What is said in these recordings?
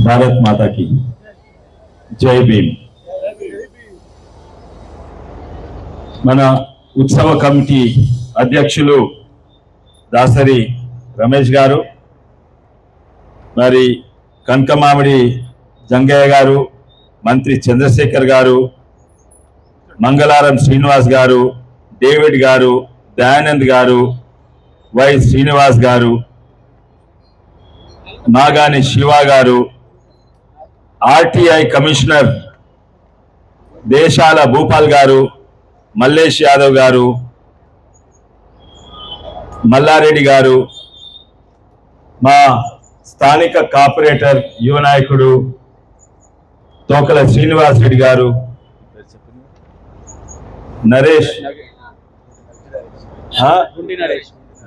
భారత్ మాతాకి జై భీమ్. మన ఉత్సవ కమిటీ అధ్యక్షులు దాసరి రమేష్ గారు, మరి కనకమామిడి జంగయ్య గారు, మంత్రి చంద్రశేఖర్ గారు, మంగళారం శ్రీనివాస్ గారు, డేవిడ్ గారు, దయానంద్ గారు, వై శ్రీనివాస్ గారు, నాగాని శివ గారు, ఆర్టీఐ కమిషనర్ దేశాల భూపాల్ గారు, మల్లేష్ యాదవ్ గారు, మల్లారెడ్డి గారు, మా స్థానిక కార్పొరేటర్ యువ నాయకుడు తోకల శ్రీనివాస్ రెడ్డి గారు, నరేష్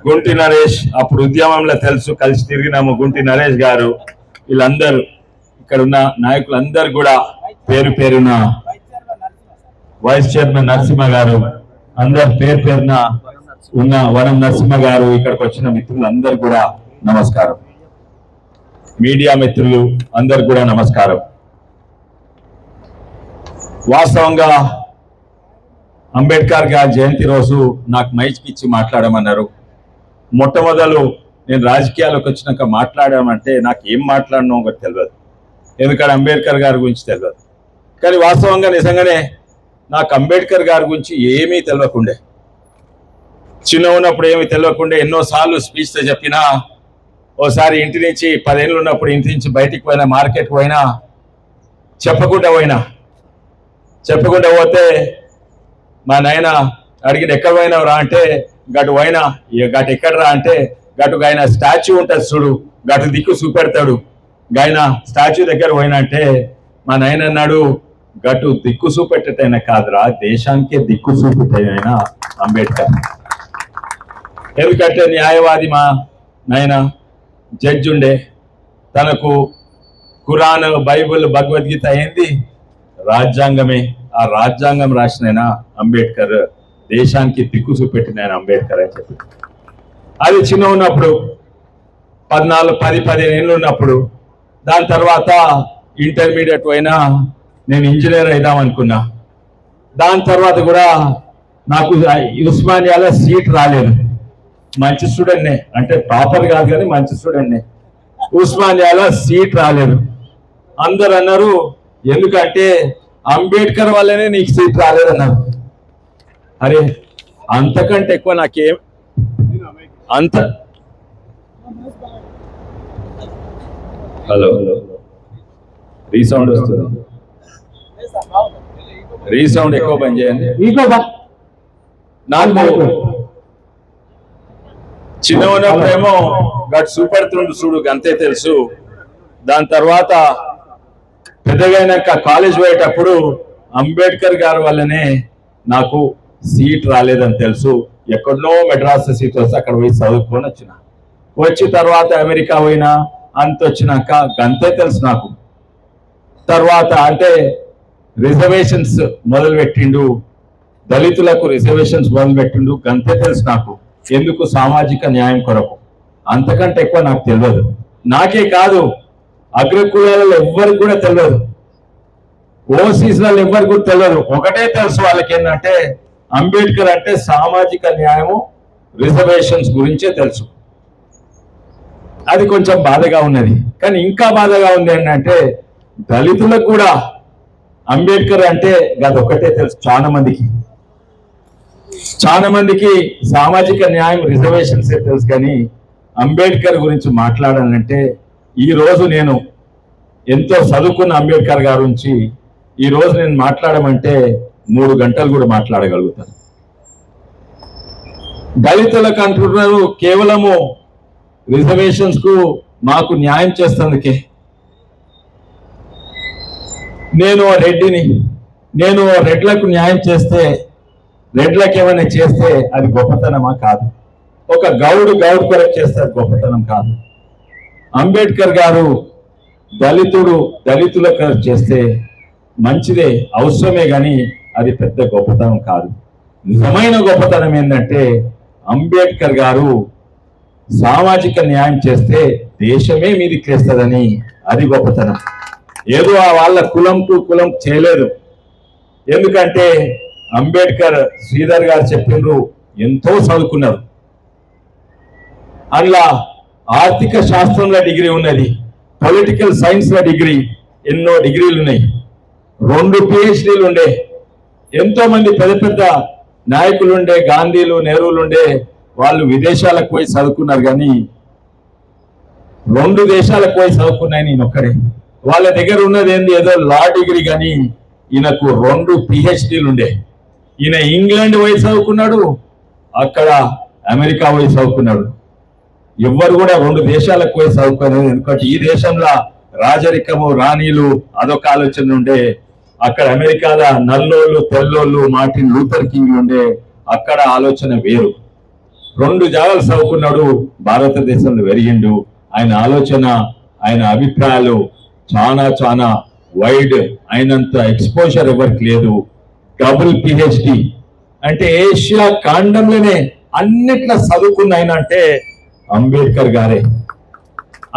గుంటి నరేష్, అప్పుడు ఉద్యమంలో తెలుసు, కలిసి తిరిగినాము. గుంటి నరేష్ గారు, వీళ్ళందరూ ఇక్కడ ఉన్న నాయకులందరూ కూడా పేరు పేరున, వైస్ చైర్మన్ నరసింహ గారు, అందరు పేరు పేరున ఉన్న వనం నరసింహ గారు, ఇక్కడికి వచ్చిన మిత్రులందరూ కూడా నమస్కారం. మీడియా మిత్రులు అందరు కూడా నమస్కారం. వాస్తవంగా అంబేద్కర్ గారి జయంతి రోజు నాకు మైక్ ఇచ్చి మాట్లాడమన్నారు. మొట్టమొదలు నేను రాజకీయాలకు వచ్చినాక మాట్లాడామంటే నాకు ఏం మాట్లాడనో ఒకటి తెలియదు, ఎందుకంటే అంబేద్కర్ గారి గురించి తెలియదు. కానీ వాస్తవంగా నిజంగానే నాకు అంబేద్కర్ గారి గురించి ఏమీ తెలియకుండే, చిన్న ఉన్నప్పుడు ఏమీ తెలియకుండే. ఎన్నోసార్లు స్పీచ్తో చెప్పినా, ఓసారి ఇంటి నుంచి 10 ఏళ్ళు ఉన్నప్పుడు ఇంటి నుంచి బయటికి పోయినా, మార్కెట్కి పోయినా చెప్పకుండా పోతే మా నాయన అడిగిన ఎక్కడ పోయినావు రా అంటే గటు పోయినా. గటు ఎక్కడ రా అంటే గటు ఆయన స్టాచ్యూ ఉంటుంది చూడు, గటు దిక్కు చూపెడతాడు, ఆయన స్టాచ్యూ దగ్గర పోయినా అంటే మా నాయన అన్నాడు, గటు దిక్కు చూపెట్టేటైనా కాదురా, దేశానికే దిక్కు చూపెట్టైనా అంబేద్కర్. ఎందుకంటే న్యాయవాది మా నాయన, జడ్జి ఉండే, తనకు ఖురాన్, బైబుల్, భగవద్గీత ఏంది రాజ్యాంగమే. ఆ రాజ్యాంగం రాసిన అంబేద్కర్, దేశానికి దిక్కు చూపెట్టిన ఆయన అంబేద్కర్ అని చెప్పి. అది చిన్న ఉన్నప్పుడు 14-15 ఏళ్ళు ఉన్నప్పుడు. దాని తర్వాత ఇంటర్మీడియట్ అయినా నేను ఇంజనీర్ అయిదాం అనుకున్నా. దాని తర్వాత కూడా నాకు ఉస్మానియాలో సీట్ రాలేదు. మంచి స్టూడెంట్నే, అంటే టాపర్ కాదు కానీ మంచి స్టూడెంట్నే. ఉస్మానియాలో సీట్ రాలేదు. అందరు అన్నారు, ఎందుకంటే అంబేద్కర్ వల్లనే నీకు సీట్ రాలేదన్నారు. అరే అంతకంటే ఎక్కువ నాకేం అంత హలో రీసౌండ్ వస్తుంది, రీసౌండ్ ఎక్కువ పని చేయండి. నాకు చిన్న ఉన్నప్పుడేమో గట్ చూపెడుతుండు చూడు, అంతే తెలుసు. దాని తర్వాత పెద్దగైనాక కాలేజ్ పోయేటప్పుడు అంబేద్కర్ గారి వల్లనే నాకు సీట్ రాలేదని తెలుసు. ఎక్కడో మెడ్రాస్ సీట్ వస్తే అక్కడ పోయి చదువుకొని వచ్చి తర్వాత అమెరికా పోయినా, అంత వచ్చినాక గంతే తెలుసు నాకు. తర్వాత అంటే రిజర్వేషన్స్ మొదలుపెట్టిండు, దళితులకు రిజర్వేషన్స్ మొదలుపెట్టిండు, గంతే తెలుసు నాకు. ఎందుకు? సామాజిక న్యాయం కొరకు. అంతకంటే ఎక్కువ నాకు తెలియదు. నాకే కాదు, అగ్రకులాలలో ఎవ్వరికి కూడా తెలియదు, ఓసీస్లలో ఎవ్వరికి కూడా తెలియదు. ఒకటే తెలుసు వాళ్ళకి, ఏంటంటే అంబేద్కర్ అంటే సామాజిక న్యాయము, రిజర్వేషన్స్ గురించే తెలుసు. అది కొంచెం బాధగా ఉన్నది. కానీ ఇంకా బాధగా ఉంది ఏంటంటే దళితులకు కూడా అంబేద్కర్ అంటే అదొక్కటే తెలుసు. చాలా మందికి సామాజిక న్యాయం, రిజర్వేషన్స్ తెలుసు, కానీ అంబేద్కర్ గురించి మాట్లాడాలంటే, ఈ రోజు నేను ఎంతో చదువుకున్న అంబేద్కర్ గారి గురించి ఈ రోజు నేను మాట్లాడమంటే 3 గంటలు కూడా మాట్లాడగలుగుతాను. దళితులకు అంటున్నారు కేవలము రిజర్వేషన్స్ కు మాకు న్యాయం చేస్తందుకే. నేను రెడ్డిని, నేను రెడ్లకు న్యాయం చేస్తే, రెడ్లకు ఏమైనా చేస్తే అది గొప్పతనమా? కాదు. ఒక గౌడు కొరకు చేస్తే అది గొప్పతనం కాదు. అంబేద్కర్ గారు దళితులకు చేస్తే మంచిదే, అవసరమే, కానీ అది పెద్ద గొప్పతనం కాదు. నిజమైన గొప్పతనం ఏంటంటే అంబేద్కర్ గారు సామాజిక న్యాయం చేస్తే దేశమే మీదికి లేస్తదని అది గొప్పతనం. ఏదో వాళ్ళ కులం చేయలేదు. ఎందుకంటే అంబేద్కర్ శ్రీధర్ గారు చెప్పిండ్రు, ఎంతో చదువుకున్నారు. అందులో ఆర్థిక శాస్త్రంలో డిగ్రీ ఉన్నది, పొలిటికల్ సైన్స్ లో డిగ్రీ, ఎన్నో డిగ్రీలు ఉన్నాయి, 2 PhDలు ఉండే, ఎంతో మంది పెద్ద పెద్ద నాయకులు ఉండే, గాంధీలు నెహ్రూలు ఉండే, వాళ్ళు విదేశాలకు పోయి చదువుకున్నారు. కానీ 2 దేశాలకు పోయి చదువుకున్నాయి నేను ఒక్కడే. వాళ్ళ దగ్గర ఉన్నది ఏంది, ఏదో లా డిగ్రీ, కానీ ఈయనకు 2 PhDలు ఉండే. ఈయన ఇంగ్లాండ్ పోయి చదువుకున్నాడు, అక్కడ అమెరికా పోయి చదువుకున్నాడు. ఎవ్వరు కూడా 2 దేశాలకు పోయి చదువుకోలేదు. ఎందుకంటే ఈ దేశంలో రాజరికము, రాణీలు అదొక ఆలోచన ఉండే, అక్కడ అమెరికాలో నల్లోళ్ళు తెల్లోళ్ళు మార్టిన్ లూథర్ కింగ్ ఉండే, అక్కడ ఆలోచన వేరు. 2 జాగాలు చదువుకున్నాడు, భారతదేశంలో పెరిగిండు. ఆయన ఆలోచన, ఆయన అభిప్రాయాలు చాలా వైడ్, అయినంత ఎక్స్పోజర్ ఎవరికి లేదు. డబుల్ PhD అంటే ఏషియా ఖండంలోనే అన్నిట్లో చదువుకున్న ఆయన అంటే అంబేద్కర్ గారే.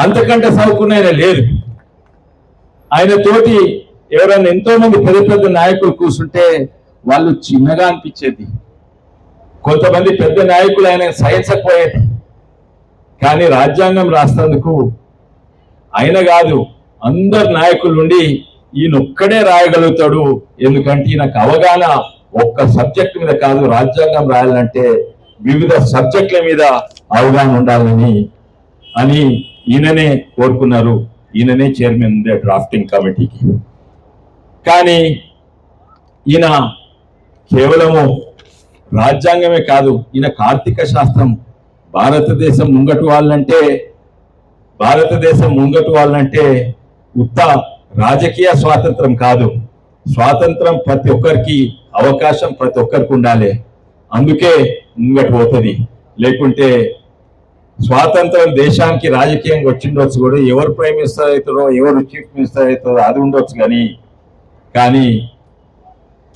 అంతకంటే చదువుకున్న ఆయన లేదు. ఆయన తోటి ఎవరైనా ఎంతో మంది పెద్ద పెద్ద నాయకులు కూర్చుంటే వాళ్ళు చిన్నగా అనిపించేది. కొంతమంది పెద్ద నాయకులు ఆయన సహించకపోయేది. కానీ రాజ్యాంగం రాసినందుకు ఆయన కాదు, అందరు నాయకులు ఉండి ఈయన ఒక్కడే రాయగలుగుతాడు. ఎందుకంటే ఈయనకు అవగాహన ఒక్క సబ్జెక్ట్ మీద కాదు, రాజ్యాంగం రాయాలంటే వివిధ సబ్జెక్టుల మీద అవగాహన ఉండాలని ఈయననే కోరుకున్నారు. ఈయననే చైర్మన్ ఉండే డ్రాఫ్టింగ్ కమిటీకి. కానీ ఈయన కేవలము రాజ్యాంగమే కాదు, ఈయనకు ఆర్థిక శాస్త్రం, భారతదేశం ముంగటు వాళ్ళంటే ఉత్త రాజకీయ స్వాతంత్రం కాదు, స్వాతంత్రం ప్రతి ఒక్కరికి, అవకాశం ప్రతి ఒక్కరికి ఉండాలి. అందుకే ముంగటు పోతుంది. లేకుంటే స్వాతంత్రం దేశానికి రాజకీయంగా వచ్చిండొచ్చు కూడా, ఎవరు ప్రైమ్ మినిస్టర్ అవుతారో, ఎవరు చీఫ్ మినిస్టర్ అవుతారో అది ఉండొచ్చు. కానీ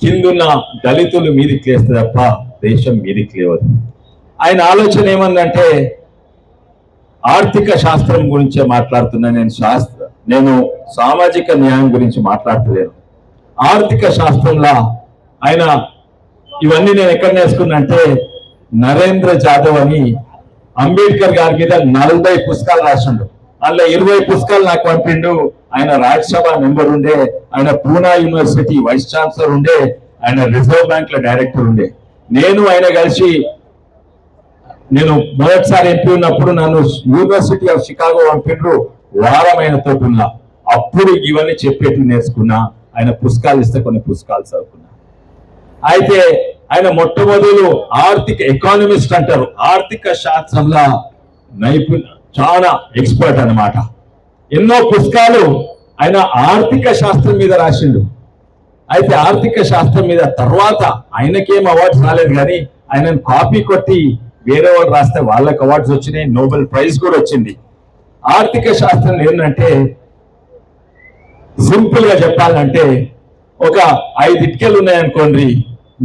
కిందున్న దళితులు మీదికి లేస్తే తప్ప దేశం మీదికి లేవదు. ఆయన ఆలోచన ఏమందంటే, ఆర్థిక శాస్త్రం గురించే మాట్లాడుతున్నా నేను సామాజిక న్యాయం గురించి మాట్లాడలేను. ఆర్థిక శాస్త్రంలో ఆయన ఇవన్నీ నేను ఎక్కడ నేర్చుకున్నా అంటే, నరేంద్ర జాదవ్ అని అంబేద్కర్ గారి మీద 40 పుస్తకాలు రాసిండు. అందులో 20 పుస్తకాలు నాకు పంపిండు. ఆయన రాజ్యసభ మెంబర్ ఉండే, ఆయన పూనా యూనివర్సిటీ వైస్ ఛాన్సలర్ ఉండే, ఆయన రిజర్వ్ బ్యాంక్ లో డైరెక్టర్ ఉండే. ఆయన కలిసి, నేను మొదటిసారి ఎంపీ ఉన్నప్పుడు నన్ను యూనివర్సిటీ ఆఫ్ షికాగో పంపిండ్రు. వారం ఆయన తోటి ఉన్నా. అప్పుడు ఇవన్నీ చెప్పేటి నేర్చుకున్నా. ఆయన పుస్తకాలు ఇస్తే కొన్ని పుస్తకాలు చదువుకున్నా. అయితే ఆయన మొట్టమొదలు ఆర్థిక ఎకానమిస్ట్ అంటారు, ఆర్థిక శాస్త్రంలో చాలా ఎక్స్పర్ట్ అన్నమాట. ఎన్నో పుస్తకాలు ఆయన ఆర్థిక శాస్త్రం మీద రాసిండు. అయితే ఆర్థిక శాస్త్రం మీద తర్వాత ఆయనకేం అవార్డ్స్ రాలేదు, కానీ ఆయనను కాపీ కొట్టి వేరే వాళ్ళు రాస్తే వాళ్ళకి అవార్డ్స్ వచ్చినాయి, నోబెల్ ప్రైజ్ కూడా వచ్చింది. ఆర్థిక శాస్త్రం ఏంటంటే, సింపుల్ గా చెప్పాలంటే, ఒక 5 ఇటుకలు ఉన్నాయనుకోండి,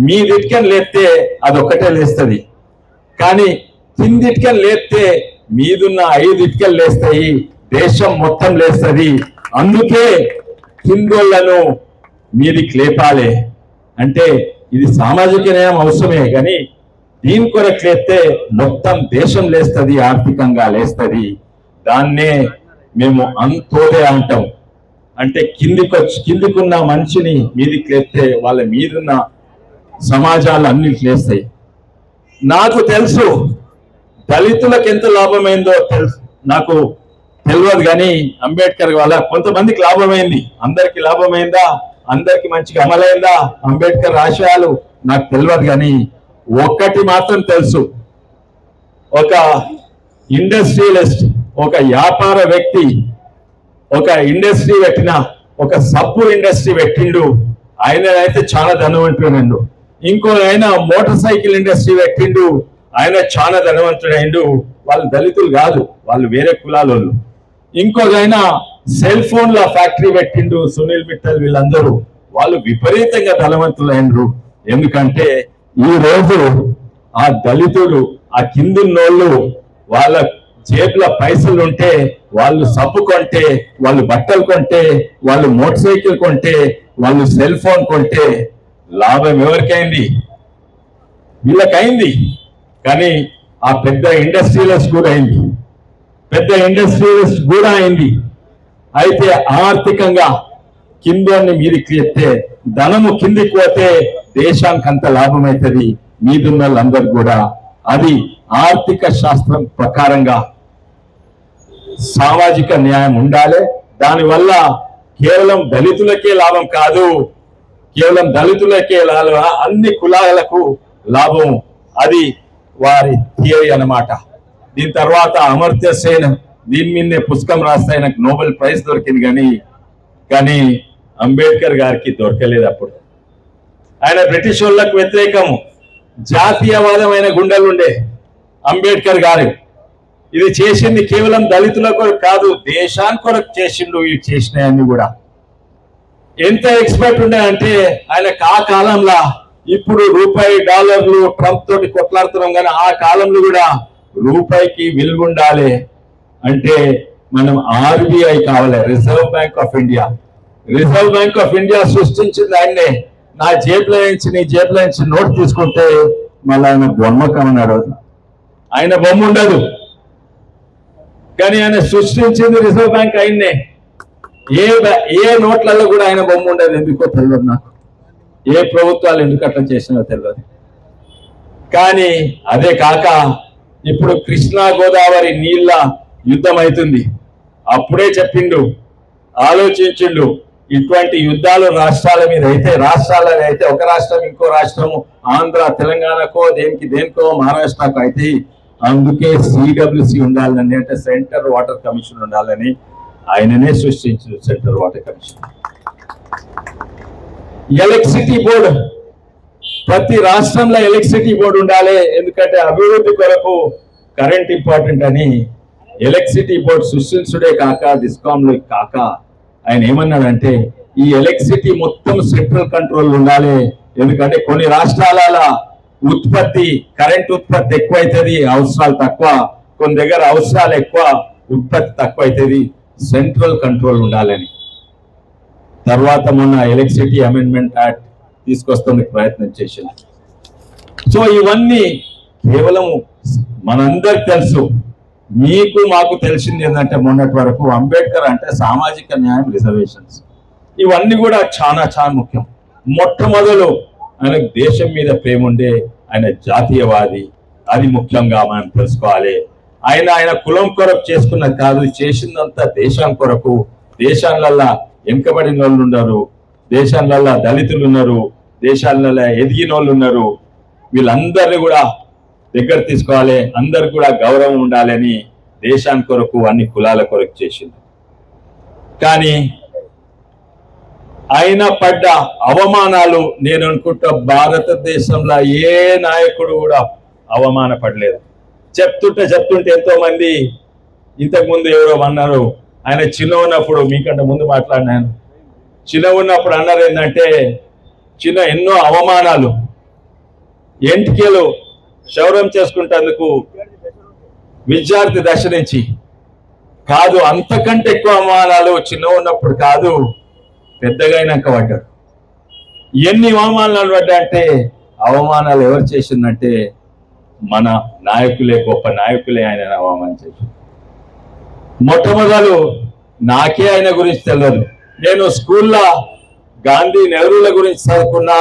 మీ ఇటుకను లేస్తే అది ఒక్కటే లేస్తుంది. కానీ కింది ఇటుకలు లేస్తే మీదున్న 5 ఇటుకలు లేస్తాయి, దేశం మొత్తం లేస్తుంది. అందుకే కిందోళ్లను మీదికి లేపాలి. అంటే ఇది సామాజిక న్యాయం అవసరమే, కానీ దీని కొరకు లేస్తే మొత్తం దేశం లేస్తుంది, ఆర్థికంగా లేస్తుంది. దాన్నే మేము అంతోదే అంటాం. అంటే కిందికున్న మనిషిని మీదికి లేస్తే వాళ్ళ మీదున్న సమాజాలు అన్ని లేస్తాయి. నాకు తెలుసు దళితులకు ఎంత లాభమైందో నాకు తెలియదు, కానీ అంబేద్కర్ వల్ల కొంతమందికి లాభమైంది. అందరికి లాభమైందా, అందరికి మంచిగా అమలైందా అంబేద్కర్ ఆశయాలు నాకు తెలియదు. కానీ ఒక్కటి మాత్రం తెలుసు, ఒక ఇండస్ట్రియలిస్ట్, ఒక వ్యాపార వ్యక్తి ఒక ఇండస్ట్రీ పెట్టిన, ఒక సబ్బు ఇండస్ట్రీ పెట్టిండు, ఆయన అయితే చాలా ధనవంతుడు. ఇంకో ఆయన మోటార్ సైకిల్ ఇండస్ట్రీ పెట్టిండు, ఆయన చాలా ధనవంతుడైండు. వాళ్ళు దళితులు కాదు, వాళ్ళు వేరే కులాల వాళ్ళు. ఇంకొక ఆయన సెల్ ఫోన్ల ఫ్యాక్టరీ పెట్టిండు, సునీల్ మిట్టల్, వీళ్ళందరూ వాళ్ళు విపరీతంగా ధనవంతులైనరు. ఎందుకంటే ఈ రోజు ఆ దళితులు, ఆ కిందున్నోళ్ళు వాళ్ళ జేబుల పైసలు ఉంటే, వాళ్ళు సబ్బు కొంటే, వాళ్ళు బట్టలు కొంటే, వాళ్ళు మోటార్ సైకిల్ కొంటే, వాళ్ళు సెల్ ఫోన్ కొంటే లాభం ఎవరికైంది? వీళ్ళకైంది. కానీ ఆ పెద్ద ఇండస్ట్రియలిస్ట్ కూడా అయింది, పెద్ద ఇండస్ట్రియలిస్ట్ కూడా అయింది. అయితే ఆర్థికంగా కిందోని మీదికి ఎత్తే, ధనము కిందికి పోతే దేశానికి అంత లాభం అవుతుంది, మీదున్న వాళ్ళందరూ కూడా. అది ఆర్థిక శాస్త్రం ప్రకారంగా సామాజిక న్యాయం ఉండాలి. దానివల్ల కేవలం దళితులకే లాభం కాదు, కేవలం దళితులకే లాభం, అన్ని కులాలకు లాభం. అది వారి థియరీ అన్నమాట. దీని తర్వాత అమర్త్య సేన్ దీని మీదే పుస్తకం రాస్తే ఆయనకు నోబెల్ ప్రైజ్ దొరికింది. కానీ అంబేద్కర్ గారికి దొరకలేదు. అప్పుడు ఆయన బ్రిటిష్ వాళ్ళకు వ్యతిరేకము, జాతీయవాదమైన గుండెలుండే అంబేద్కర్ గారు. ఇది చేసింది కేవలం దళితుల కొరకు కాదు, దేశానికి కొరకు చేసిండు. ఇవి చేసినాయన్ని కూడా ఎంత ఎక్స్పర్ట్ ఉండే అంటే ఆయనకు ఆ కాలంలో, ఇప్పుడు రూపాయి డాలర్లు ట్రంప్ తోటి కొట్లాడుతున్నాం, కానీ ఆ కాలంలో కూడా రూపాయికి విలువ ఉండాలి అంటే మనం ఆర్బీఐ కావాలి, reserve bank of India. Reserve bank of India సృష్టించింది ఆయన్నే. నా జేబులో నుంచి, నీ జేబులో నుంచి నోట్ తీసుకుంటే మళ్ళీ ఆయన బొమ్మ కమన్నాడు, ఆయన బొమ్మ ఉండదు. కానీ ఆయన సృష్టించింది రిజర్వ్ బ్యాంక్ ఆయన్నే. ఏ నోట్లలో కూడా ఆయన బొమ్మ ఉండదు. ఎందుకో తెలియదు నాకు, ఏ ప్రభుత్వాలు ఎందుకు అట్లా చేసినో తెలియదు. కానీ అదే కాక ఇప్పుడు కృష్ణా గోదావరి నీళ్ళ యుద్ధం అవుతుంది. అప్పుడే చెప్పిండు, ఆలోచించిండు, ఇటువంటి యుద్ధాలు రాష్ట్రాల మీద అయితే, రాష్ట్రాలలో అయితే, ఒక రాష్ట్రం ఇంకో రాష్ట్రము, ఆంధ్ర తెలంగాణకో దేనికో మహారాష్ట్రకు అయితే, అందుకే సిడబ్ల్యూసి ఉండాలని, అంటే సెంటర్ వాటర్ కమిషన్ ఉండాలని ఆయననే సృష్టించారు. Central water commission. Electricity board, ప్రతి రాష్ట్రంలో ఎలక్ట్రిసిటీ బోర్డు ఉండాలి. ఎందుకంటే అభివృద్ధి కొరకు కరెంట్ ఇంపార్టెంట్ అని ఎలక్ట్రిసిటీ బోర్డు సృష్టించుడే కాక, డిస్కాంలో కాక ఆయన ఏమన్నాడంటే, ఈ ఎలక్ట్రిసిటీ మొత్తం సెంట్రల్ కంట్రోల్ ఉండాలి. ఎందుకంటే కొన్ని రాష్ట్రాల ఉత్పత్తి, కరెంట్ ఉత్పత్తి ఎక్కువ అవుతుంది, అవసరాలు తక్కువ. కొన్ని దగ్గర అవసరాలు ఎక్కువ, ఉత్పత్తి తక్కువ అవుతుంది. సెంట్రల్ కంట్రోల్ ఉండాలని తర్వాత మొన్న ఎలక్ట్రిసిటీ అమెండ్మెంట్ యాక్ట్ తీసుకొస్తానికి ప్రయత్నం చేసింది. సో ఇవన్నీ కేవలం మనందరికి తెలుసు. మీకు మాకు తెలిసింది ఏంటంటే, మొన్నటి వరకు అంబేద్కర్ అంటే సామాజిక న్యాయం, రిజర్వేషన్స్, ఇవన్నీ కూడా చాలా చాలా ముఖ్యం. మొట్టమొదలు ఆయనకు దేశం మీద ప్రేమ ఉండే, ఆయన జాతీయవాది. అది ముఖ్యంగా మనం తెలుసుకోవాలి. ఆయన కులం కొరకు చేసుకున్నది కాదు, చేసిందంతా దేశం కొరకు. దేశాలల్లో వెనుకబడిన వాళ్ళు ఉన్నారు, దేశాలల్లో దళితులు ఉన్నారు, దేశాలలో ఎదిగిన వాళ్ళు ఉన్నారు. వీళ్ళందరినీ కూడా దగ్గర తీసుకోవాలి, అందరికి కూడా గౌరవం ఉండాలని దేశానికి కొరకు, అన్ని కులాల కొరకు చేసింది. కానీ ఆయన పడ్డ అవమానాలు, నేను అనుకుంటా భారతదేశంలో ఏ నాయకుడు కూడా అవమాన పడలేదు. చెప్తుంటే ఎంతో మంది, ఇంతకుముందు ఎవరో అన్నారు, ఆయన చిన్న ఉన్నప్పుడు, మీకంటే ముందు మాట్లాడినాను, చిన్న ఉన్నప్పుడు అన్నారు ఏంటంటే, ఎన్నో అవమానాలు, ఎంటికలు క్షౌరం చేసుకుంటేందుకు విద్యార్థి దశ నుంచి కాదు, అంతకంటే ఎక్కువ అవమానాలు చిన్న ఉన్నప్పుడు కాదు, పెద్దగా అయినాక పడ్డాడు. ఎన్ని అవమానాలు పడ్డా అంటే, అవమానాలు ఎవరు చేసిందంటే మన నాయకులే, గొప్ప నాయకులే ఆయన అవమానం చేసి. మొట్టమొదలు నాకే ఆయన గురించి తెలియదు. నేను స్కూల్లో గాంధీ, నెహ్రూల గురించి చదువుకున్నా,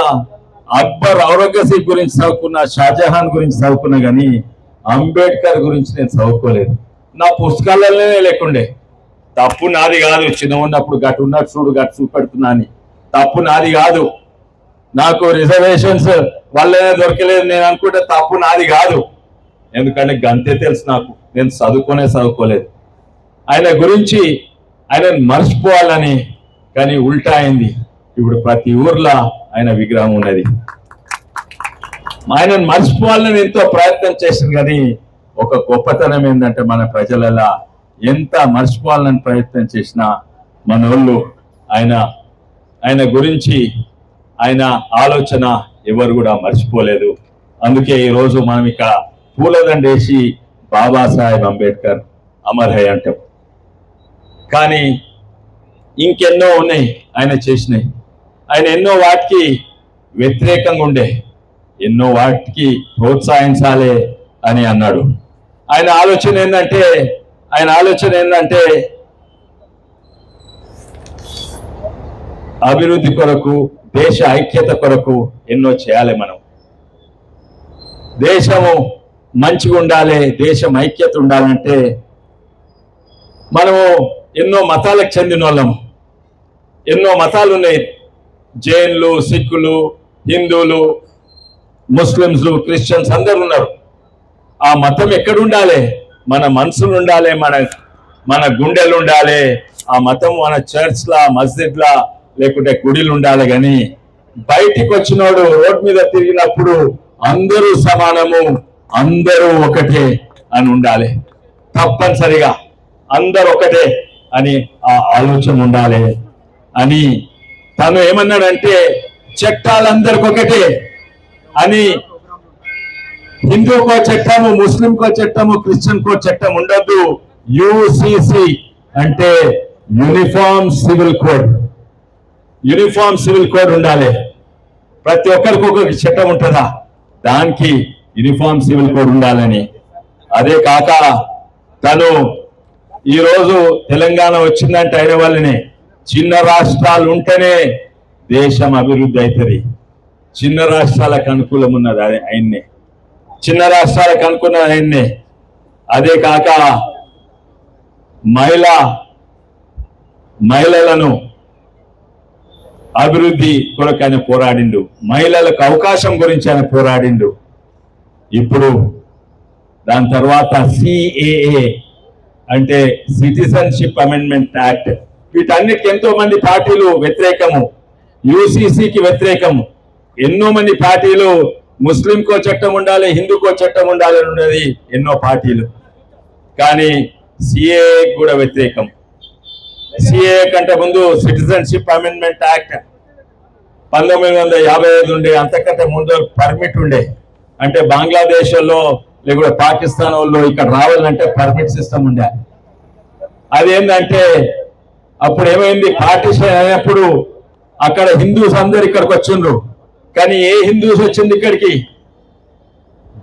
అక్బర్, ఔరంగజేబ్ గురించి చదువుకున్నా, షాజహాన్ గురించి చదువుకున్నా, కానీ అంబేద్కర్ గురించి నేను చదువుకోలేదు. నా పుస్తకాలలోనే లేకుండే. తప్పు నాది కాదు, చిన్న ఉన్నప్పుడు గట్టు ఉన్నట్టు చూడు, గట్టు చూపెడుతున్నా అని. తప్పు నాది కాదు. నాకు రిజర్వేషన్స్ వల్లనే దొరకలేదు నేను అనుకుంటే తప్పు నాది కాదు. ఎందుకంటే గంతే తెలుసు నాకు, నేను చదువుకోలేదు. ఆయన గురించి ఆయనను మర్చిపోవాలని, కానీ ఉల్టా అయింది. ఇప్పుడు ప్రతి ఊర్లో ఆయన విగ్రహం ఉన్నది. ఆయనను మర్చిపోవాలని ఎంతో ప్రయత్నం చేసింది. కానీ ఒక గొప్పతనం ఏంటంటే, మన ప్రజలలో ఎంత మర్చిపోవాలని ప్రయత్నం చేసినా మన వాళ్ళు ఆయన గురించి, ఆయన ఆలోచన ఎవరు కూడా మర్చిపోలేదు. అందుకే ఈరోజు మనం ఇక్కడ పూలదండేసి బాబాసాహెబ్ అంబేద్కర్ అమర్ హై అంటాం. కానీ ఇంకెన్నో ఉన్నాయి ఆయన చేసినాయి. ఆయన ఎన్నో వాటికి వ్యతిరేకంగా ఉండే, ఎన్నో వాటికి ప్రోత్సహించాలి అని అన్నాడు. ఆయన ఆలోచన ఏంటంటే అభివృద్ధి కొరకు, దేశ ఐక్యత కొరకు ఎన్నో చేయాలి. మనం దేశము మంచిగా ఉండాలి, దేశం ఐక్యత ఉండాలంటే మనము ఎన్నో మతాలకు చెందిన వాళ్ళము. ఎన్నో మతాలు ఉన్నాయి. జైన్లు, సిక్కులు, హిందువులు, ముస్లిమ్స్, క్రిస్టియన్స్ అందరు ఉన్నారు. ఆ మతం ఎక్కడ ఉండాలి? మన మనసులు ఉండాలి, మన గుండెలు ఉండాలి. ఆ మతం మన చర్చ్లా, మస్జిద్లా, లేకుంటే గుడిలు ఉండాలి. కానీ బయటికి వచ్చినోడు రోడ్ మీద తిరిగినప్పుడు అందరూ సమానము, అందరూ ఒకటే అని ఉండాలి. తప్పనిసరిగా అందరూ ఒకటే అని ఆ ఆలోచన ఉండాలి అని తను ఏమన్నాడంటే, చట్టాలందరికి ఒకటే అని. హిందూకో చట్టము, ముస్లింకో చట్టము, క్రిస్టియన్కో చట్టం ఉండద్దు. యూసిసి అంటే uniform civil code. Uniform civil code ఉండాలి. ప్రతి ఒక్కరికి ఒక్కొక్క చట్టం ఉంటుందా? దానికి యూనిఫామ్ సివిల్ కోడ్ ఉండాలని. అదే కాక తను ఈరోజు తెలంగాణ వచ్చిందంటే అయిన వాళ్ళనే, చిన్న రాష్ట్రాలు ఉంటేనే దేశం అభివృద్ధి అవుతుంది. చిన్న రాష్ట్రాలకు అనుకూలం ఉన్నది ఆయన్నే, చిన్న రాష్ట్రాలకు అనుకున్నది ఆయన్నే. అదే కాక మహిళలను అభివృద్ధి కొరకు ఆయన పోరాడిండు. మహిళలకు అవకాశం గురించి ఆయన పోరాడిండు. ఇప్పుడు దాని తర్వాత సిఏఏ అంటే సిటిజన్షిప్ అమెండ్మెంట్ యాక్ట్. వీటన్నిటికి ఎంతో మంది పార్టీలు వ్యతిరేకము, యూసీసీకి వ్యతిరేకము. ఎన్నో మంది పార్టీలు ముస్లింకో చట్టం ఉండాలి, హిందూకో చట్టం ఉండాలి అని ఉన్నది ఎన్నో పార్టీలు. కానీ సిఏఏ కూడా వ్యతిరేకం. సిఏఏ కంటే ముందు సిటిజన్షిప్ అమెండ్మెంట్ యాక్ట్ 1955 ఉండే, అంతకంటే ముందు పర్మిట్ ఉండే. అంటే బంగ్లాదేశ్ లో లేకపోతే పాకిస్తాన్ వాళ్ళు ఇక్కడ రావాలంటే పర్మిట్ సిస్టమ్ ఉండే. అదేంటంటే అప్పుడు ఏమైంది, పార్టీషన్ అయినప్పుడు అక్కడ హిందూస్ అందరు ఇక్కడికి వచ్చిండ్రు. కానీ ఏ హిందూస్ వచ్చింది ఇక్కడికి?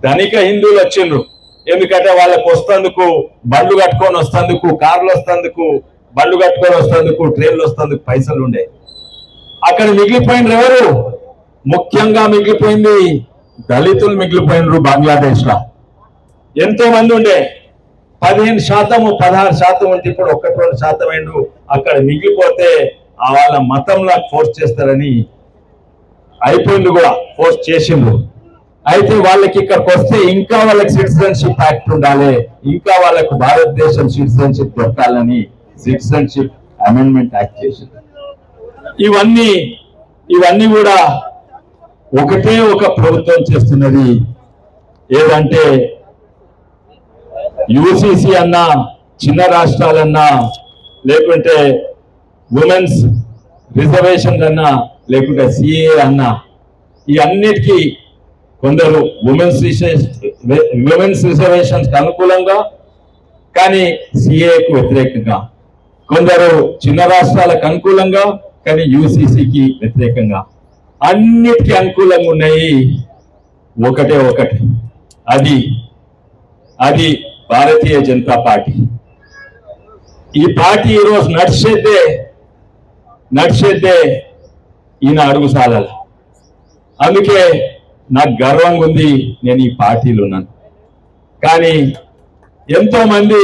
ధనిక హిందువులు వచ్చిండ్రు. ఎందుకంటే వాళ్ళకు వస్తందుకు బండ్లు కట్టుకొని వస్తందుకు, కార్లు వస్తందుకు, బండ్లు కట్టుకొని వస్తందుకు, ట్రైన్లు వస్తందుకు పైసలు ఉండే. అక్కడ మిగిలిపోయినరు ఎవరు? ముఖ్యంగా మిగిలిపోయింది దళితులు మిగిలిపోయినరు. బంగ్లాదేశ్ లో ఎంతో మంది ఉండే, 15%, 16% ఉంటే ఇప్పుడు 1-2% అయిండు. అక్కడ మిగిలిపోతే వాళ్ళ మతంలో ఫోర్స్ చేస్తారని అయిపోయింది, కూడా ఫోర్స్ చేసిండ్రు. అయితే వాళ్ళకి ఇక్కడికి వస్తే ఇంకా వాళ్ళకి సిటిజన్షిప్ యాక్ట్ ఉండాలి, ఇంకా వాళ్ళకు భారతదేశం సిటిజన్షిప్ దొరకాలని సిటిజన్షిప్ అమెండ్మెంట్ యాక్ట్ చేసింది. ఇవన్నీ కూడా ఒకటే ఒక ప్రభుత్వం చేస్తున్నది. ఏదంటే యూసీసీ అన్నా, చిన్న రాష్ట్రాలన్నా, లేకుంటే ఉమెన్స్ రిజర్వేషన్ అన్నా, లేకుంటే సిఏ అన్నా, ఈ అన్నిటికీ కొందరు ఉమెన్స్ రిజర్వేషన్స్ అనుకూలంగా, కానీ సిఏకు వ్యతిరేకంగా, కొందరు చిన్న రాష్ట్రాలకు అనుకూలంగా, కానీ యూసీసీకి వ్యతిరేకంగా. అన్నిటికీ అనుకూలంగా ఉన్నాయి. ఒకటే ఒకటి, అది భారతీయ జనతా పార్టీ. ఈ పార్టీ ఈరోజు నడిచేద్దే ఈయన అడుగుసాల. అందుకే నాకు గర్వంగా ఉంది, నేను ఈ పార్టీలో ఉన్నాను. కానీ ఎంతో మంది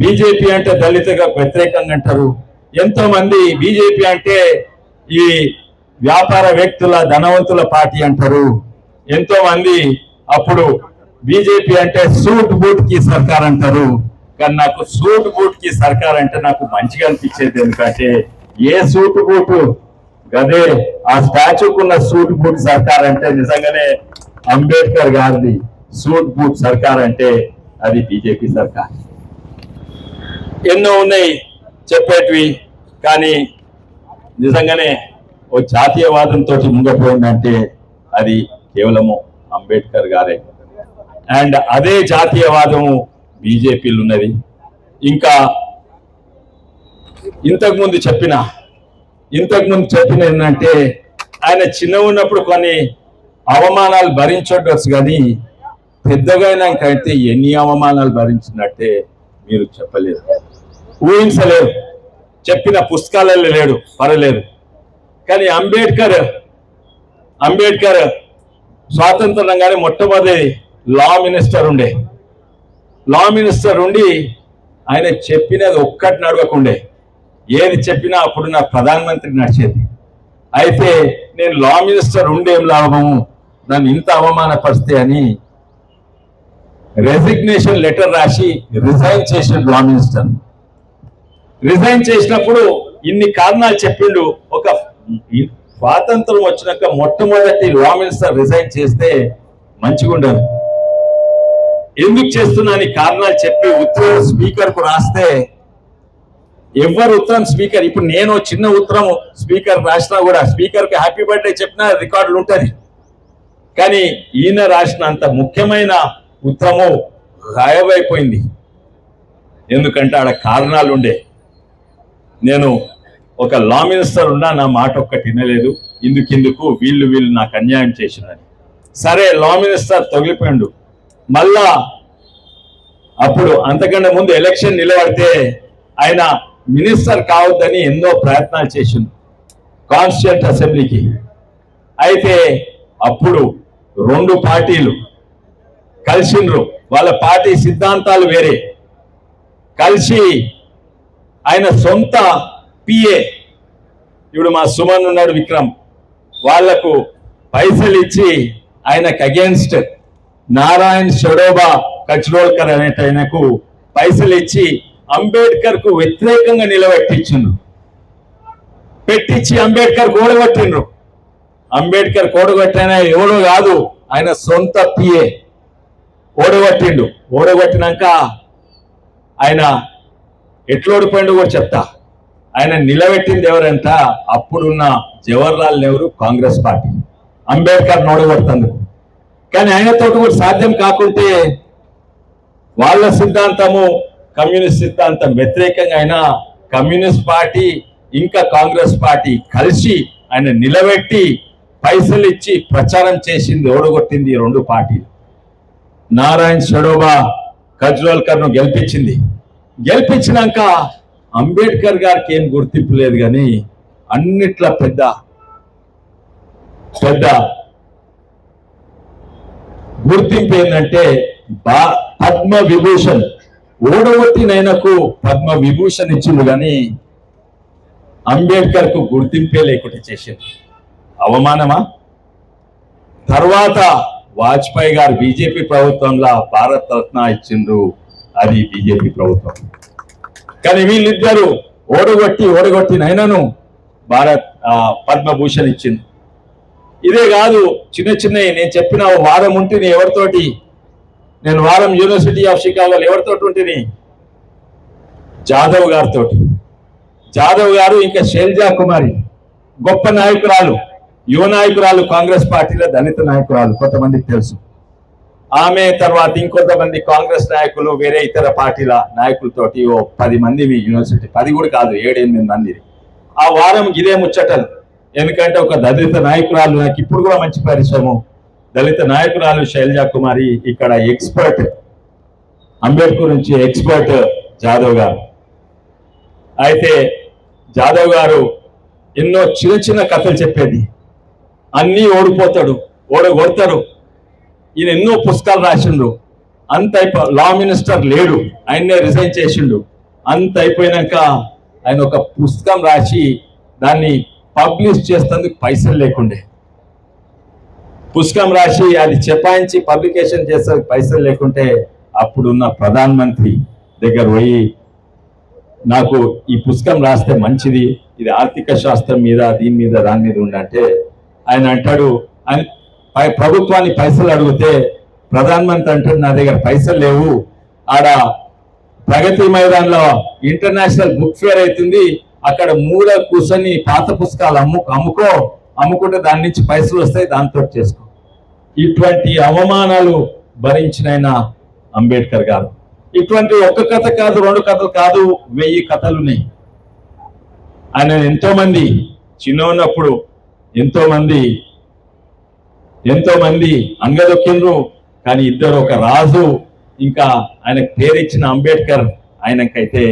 బీజేపీ అంటే దళితుగా వ్యతిరేకంగా అంటారు. ఎంతో మంది బీజేపీ అంటే ఈ వ్యాపార వ్యక్తుల, ధనవంతుల పార్టీ అంటారు. ఎంతో మంది అప్పుడు బీజేపీ అంటే సూట్ బూట్ కి సర్కార్ అంటారు. కానీ నాకు సూట్ బూట్ కి సర్కార్ అంటే నాకు మంచిగా అనిపించేది. ఎందుకంటే ఏ సూట్ బూట్ గదే, ఆ స్టాచ్యూకున్న సూట్ బూట్ సర్కార్ అంటే నిజంగానే అంబేద్కర్ గారిది సూట్ బూట్ సర్కార్ అంటే అది బీజేపీ సర్కార్. ఎన్నో ఉన్నాయి చెప్పేటివి, కానీ నిజంగానే ఓ జాతీయవాదంతో ముంగపోయిందంటే అది కేవలము అంబేద్కర్ గారే. అండ్ అదే జాతీయవాదము బీజేపీలు ఉన్నది. ఇంకా ఇంతకుముందు చెప్పిన ఏంటంటే ఆయన చిన్న ఉన్నప్పుడు కొన్ని అవమానాలు భరించవచ్చు, కానీ పెద్దగైనాకైతే ఎన్ని అవమానాలు భరించినట్టే మీరు చెప్పలేరు, ఊహించలేరు. చెప్పిన పుస్తకాలలో లేడు, పర్వాలేదు. కానీ అంబేద్కర్ స్వాతంత్రం రంగానే మొట్టమొదటి లా మినిస్టర్ ఉండి ఆయన చెప్పినది ఒక్కటి నడవకుండే, ఏది చెప్పినా అప్పుడు నా ప్రధానమంత్రి నడిచేది. అయితే నేను లా మినిస్టర్ ఉండేం లాభము, నన్ను ఇంత అవమానపరిస్తే అని రెసిగ్నేషన్ లెటర్ రాసి రిజైన్ చేసిన లా మినిస్టర్. రిజైన్ చేసినప్పుడు ఇన్ని కారణాలు చెప్పిండు. ఒక స్వాతంత్రం వచ్చినాక మొట్టమొదటి లా మినిస్టర్ రిజైన్ చేస్తే మంచిగా ఉండదు. ఎందుకు చేస్తున్నా అని కారణాలు చెప్పి ఉత్తరం స్పీకర్ కు రాస్తే ఎవరు ఉత్తరం స్పీకర్, ఇప్పుడు నేను చిన్న ఉత్తరం స్పీకర్ రాసినా కూడా స్పీకర్ కి హ్యాపీ బర్త్డే చెప్పినా రికార్డులు ఉంటది. కానీ ఈయన రాసినంత ముఖ్యమైన ఉత్తరము గాయబైపోయింది. ఎందుకంటే ఆడ కారణాలు ఉండే. నేను ఒక లా మినిస్టర్ ఉన్నా నా మాట ఒక్కటి వినలేదు, ఇందుకు వీళ్ళు నాకు అన్యాయం చేసినని. సరే, లా మినిస్టర్ తొలిపోయిండు. మళ్ళా అప్పుడు అంతకంటే ముందు ఎలక్షన్ నిలబడితే ఆయన మినిస్టర్ కావద్దని ఎన్నో ప్రయత్నాలు చేసిండు కాన్స్టిట్యూంట్ అసెంబ్లీకి. అయితే అప్పుడు రెండు పార్టీలు కలిసిండ్రు, వాళ్ళ పార్టీ సిద్ధాంతాలు వేరే, కలిసి ఆయన సొంత పిఏ, ఇప్పుడు మా సుమన్ ఉన్నాడు, విక్రమ్, వాళ్లకు పైసలు ఇచ్చి ఆయనకు అగేన్స్ట్ నారాయణ్ షడోబా కచ్రోల్కర్ అనేట ఆయనకు పైసలు ఇచ్చి అంబేద్కర్ కు వ్యతిరేకంగా నిలబెట్టించిండ్రు. పెట్టించి అంబేద్కర్ ఓడగొట్టిండ్రు. అంబేద్కర్ ఓడగొట్టిన ఎవడో కాదు, ఆయన సొంత పిఏ ఓడగొట్టిండు. ఓడగొట్టినాక ఆయన ఎట్లా ఓడిపోయిండు కూడా చెప్తా. ఆయన నిలబెట్టింది ఎవరంట, అప్పుడున్న జవహర్లాల్ నెహ్రూ కాంగ్రెస్ పార్టీ అంబేద్కర్ ఓడగొడుతుంది. కానీ ఆయనతో కూడా సాధ్యం కాకుంటే వాళ్ళ సిద్ధాంతము కమ్యూనిస్ట్ సిద్ధాంతం వ్యతిరేకంగా అయినా కమ్యూనిస్ట్ పార్టీ ఇంకా కాంగ్రెస్ పార్టీ కలిసి ఆయన నిలబెట్టి పైసలు ఇచ్చి ప్రచారం చేసింది, ఓడగొట్టింది రెండు పార్టీలు. నారాయణ్ షడోబా కజ్రోల్కర్ ను గెలిపించింది. గెలిపించినాక అంబేద్కర్ గారికి ఏం గుర్తింపు లేదు, కానీ అన్నిట్లా పెద్ద గుర్తింపు ఏంటంటే పద్మ విభూషణ్. ఓడగొట్టినైనకు పద్మ విభూషణ్ ఇచ్చిండు, కానీ అంబేద్కర్ కు గుర్తింపే లేకుండా చేసింది. అవమానమా? తర్వాత వాజ్పేయి గారు బీజేపీ ప్రభుత్వంలో భారత రత్న ఇచ్చిండ్రు, అది బీజేపీ ప్రభుత్వం. కానీ వీళ్ళిద్దరు ఓడగొట్టినైనాను పద్మభూషణ్ ఇచ్చింది. ఇదే కాదు, చిన్నవి నేను చెప్పిన వారం ఉంటేని ఎవరితోటి, నేను వారం యూనివర్సిటీ ఆఫ్ షికాగోలో ఎవరితోటి ఉంటేని, జాదవ్ గారితో. జాదవ్ గారు ఇంకా శైలజా కుమారి గొప్ప నాయకురాలు, యువ నాయకురాలు, కాంగ్రెస్ పార్టీలో దళిత నాయకురాలు, కొంతమందికి తెలుసు. ఆమె తర్వాత ఇంకొంతమంది కాంగ్రెస్ నాయకులు, వేరే ఇతర పార్టీల నాయకులతోటి 10 మంది యూనివర్సిటీ, 10 కూడా కాదు, 7-8 మంది. ఆ వారం ఇదే ముచ్చటలు. ఎందుకంటే ఒక దళిత నాయకురాలు, నాకు ఇప్పుడు కూడా మంచి పరిచయము, దళిత నాయకురాలు శైలజా కుమారి, ఇక్కడ ఎక్స్పర్ట్, అంబేద్కర్ నుంచి ఎక్స్పర్ట్ జాదవ్ గారు. అయితే జాదవ్ గారు ఎన్నో చిన్న కథలు చెప్పేది, అన్నీ ఓడిపోతాడు, ఓడగొడతాడు. ఈయన ఎన్నో పుస్తకాలు రాసిండు. అంత లా మినిస్టర్ లేడు, ఆయన్నే రిజైన్ చేసిండు. అంత అయిపోయినాక ఆయన ఒక పుస్తకం రాసి దాన్ని పబ్లిష్ చేసేందుకు పైసలు లేకుండే, పుస్తకం రాసి అది చెపాయించి పబ్లికేషన్ చేసేందుకు పైసలు లేకుంటే అప్పుడున్న ప్రధానమంత్రి దగ్గర పోయి, నాకు ఈ పుస్తకం రాస్తే మంచిది, ఇది ఆర్థిక శాస్త్రం మీద, దీని మీద, దాని మీద ఉండంటే ఆయన అంటాడు, ప్రభుత్వాన్ని పైసలు అడిగితే ప్రధానమంత్రి అంటాడు, నా దగ్గర పైసలు లేవు, ఆడ ప్రగతి మైదాన్లో ఇంటర్నేషనల్ బుక్ ఫేర్ అవుతుంది, అక్కడ మూల కూర్చొని పాత పుస్తకాలు అమ్ముకుంటే దాని నుంచి పైసలు వస్తాయి, దాంతో చేసుకో. ఇటువంటి అవమానాలు భరించిన అంబేద్కర్ గారు ఇటువంటి ఒక్క కథ కాదు, రెండు కథలు కాదు, 1000 కథలు ఉన్నాయి. ఆయన ఎంతో మంది చిన్న ఉన్నప్పుడు ఎంతో మంది అంగదొక్కిండ్రు, కానీ ఇద్దరు, ఒక రాజు ఇంకా ఆయనకు పేరిచ్చిన అంబేద్కర్ ఆయనకైతే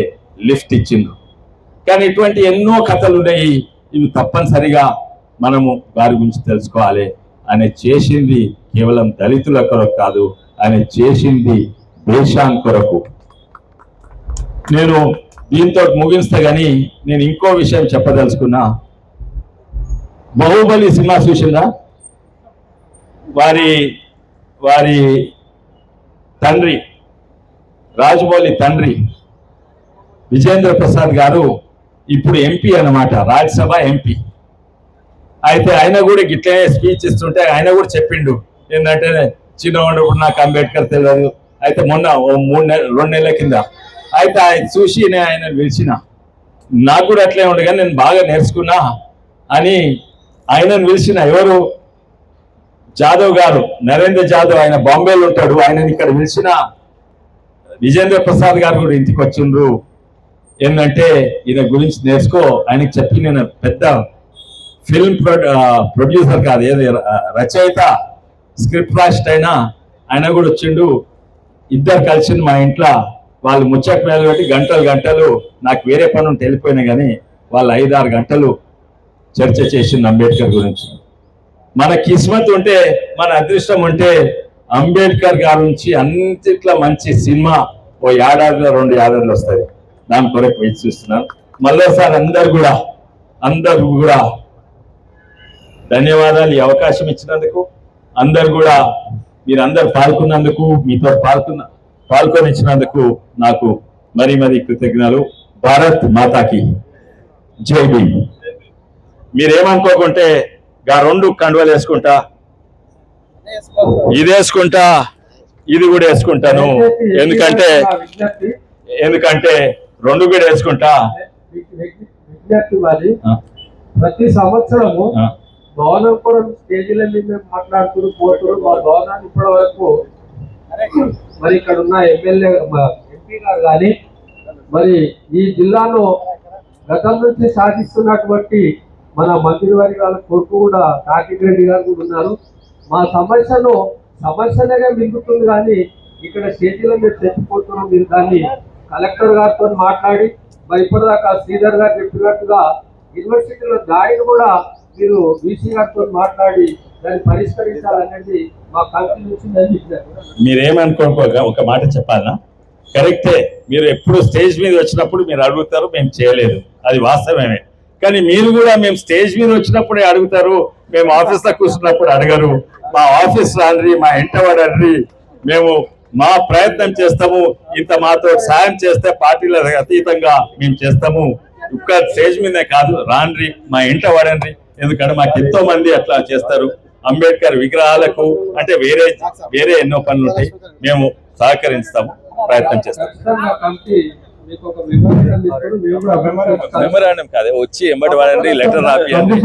లిఫ్ట్ ఇచ్చిండ్రు. కానీ ఇటువంటి ఎన్నో కథలు ఉన్నాయి. ఇవి తప్పనిసరిగా మనము వారి గురించి తెలుసుకోవాలి. ఆయన చేసింది కేవలం దళితుల కొరకు కాదు, ఆయన చేసింది దేశాని కొరకు. నేను దీంతో ముగిస్తా గాని నేను ఇంకో విషయం చెప్పదలుచుకున్నా. బాహుబలి సినిమా చూసిందా? వారి తండ్రి, రాజమౌళి తండ్రి విజేంద్ర ప్రసాద్ గారు ఇప్పుడు ఎంపీ అన్నమాట, రాజ్యసభ ఎంపీ. అయితే ఆయన కూడా గిట్లే స్పీచ్ ఇస్తుంటే ఆయన కూడా చెప్పిండు ఏంటంటే, చిన్నవాడు నాకు అంబేద్కర్ తెలియదు. అయితే మొన్న 2 నెలల కింద అయితే ఆయన చూసి నేను ఆయన పిలిచిన, నాకు కూడా అట్లే ఉండే కానీ నేను బాగా నేర్చుకున్నా అని ఆయనను పిలిచిన. ఎవరు? జాదవ్ గారు, నరేంద్ర జాదవ్, ఆయన బాంబేలో ఉంటాడు. ఆయనని ఇక్కడ పిలిచిన విజేంద్ర ప్రసాద్ గారు కూడా ఇంటికి వచ్చిండ్రు. ఏంటంటే ఈయన గురించి నేర్చుకో, ఆయనకి చెప్పి, నేను పెద్ద ఫిల్మ్ ప్రొడ్యూసర్ కాదు, ఏది రచయిత, స్క్రిప్ట్ రాసిట్ అయినా ఆయన కూడా వచ్చిండు. ఇద్దరు కలిసి మా ఇంట్లో వాళ్ళు ముచ్చట మీద పెట్టి గంటలు నాకు వేరే పని ఉంటే వెళ్ళిపోయినా కానీ వాళ్ళు 5-6 గంటలు చర్చ చేసింది అంబేద్కర్ గురించి. మన కిస్మత్ ఉంటే, మన అదృష్టం ఉంటే అంబేద్కర్ గారి నుంచి అన్నిట్లా మంచి సినిమా 1 ఏడాదిలో 2 ఏడాదిలో వస్తాయి. దాని కొరకు వెయిట్ చూస్తున్నాను. మళ్ళీసారి అందరు కూడా ధన్యవాదాలు. ఈ అవకాశం ఇచ్చినందుకు అందరు కూడా, మీరందరు పాల్గొన్నందుకు, మీతో పాల్గొనిచ్చినందుకు నాకు మరీ కృతజ్ఞతలు. భారత్ మాతాకి జై భీమ్. మీరేమనుకోకుంటే గా 2 కండువలు వేసుకుంటా, ఇది వేసుకుంటా, ఇది కూడా వేసుకుంటాను. ఎందుకంటే 2 కూడా వేసుకుంటా. ప్రతి సంవత్సరము భవనపురం స్టేజీలన్నీ మేము మాట్లాడుతూ పోతున్నాం. మా భవనాన్ని ఇప్పటి వరకు మరి ఇక్కడ ఉన్న ఎమ్మెల్యే, ఎంపీ గారు కానీ, మరి ఈ జిల్లాలో గతం నుంచి సాధిస్తున్నటువంటి మన మంత్రివర్గాల కొడుకు కూడా కార్తీక్ రెడ్డి గారు కూడా ఉన్నారు. మా సమస్యలుగా మిగులుతుంది, కానీ ఇక్కడ స్టేజీలో మేము తెచ్చిపోతున్నాం. మీరు దాన్ని కలెక్టర్ గారితో మాట్లాడి, మరి ఇప్పటిదాకా శ్రీధర్ గారు చెప్పినట్టుగా యూనివర్సిటీలో దాడిని కూడా మీరు వీసీ గారితో మాట్లాడి దాన్ని పరిష్కరించాలనేది మా కంపెనీ నుంచి మీరేమనుకోగా ఒక మాట చెప్పాలనా? కరెక్టే, మీరు ఎప్పుడు స్టేజ్ మీద వచ్చినప్పుడు మీరు అడుగుతారు, మేము చేయలేదు, అది వాస్తవమే. కానీ మీరు కూడా మేము స్టేజ్ మీద వచ్చినప్పుడే అడుగుతారు, మేము ఆఫీస్లో కూర్చున్నప్పుడు అడగరు. మా ఆఫీస్ రాండ్రి, మా ఇంట వాడండి, మేము మా ప్రయత్నం చేస్తాము. ఇంత మాతో సాయం చేస్తే పార్టీలకు అతీతంగా మేము చేస్తాము. ఒక్క స్టేజ్ మీదే కాదు, రాండ్రి, మా ఇంట వాడండి. ఎందుకంటే మాకు ఎంతో మంది అట్లా చేస్తారు. అంబేద్కర్ విగ్రహాలకు అంటే వేరే ఎన్నో పనులు ఉంటాయి, మేము సహకరిస్తాము, ప్రయత్నం చేస్తాము. మెమరాండం కాదే, వచ్చి ఎంబడి వాడండి, లెటర్ రాపియండి.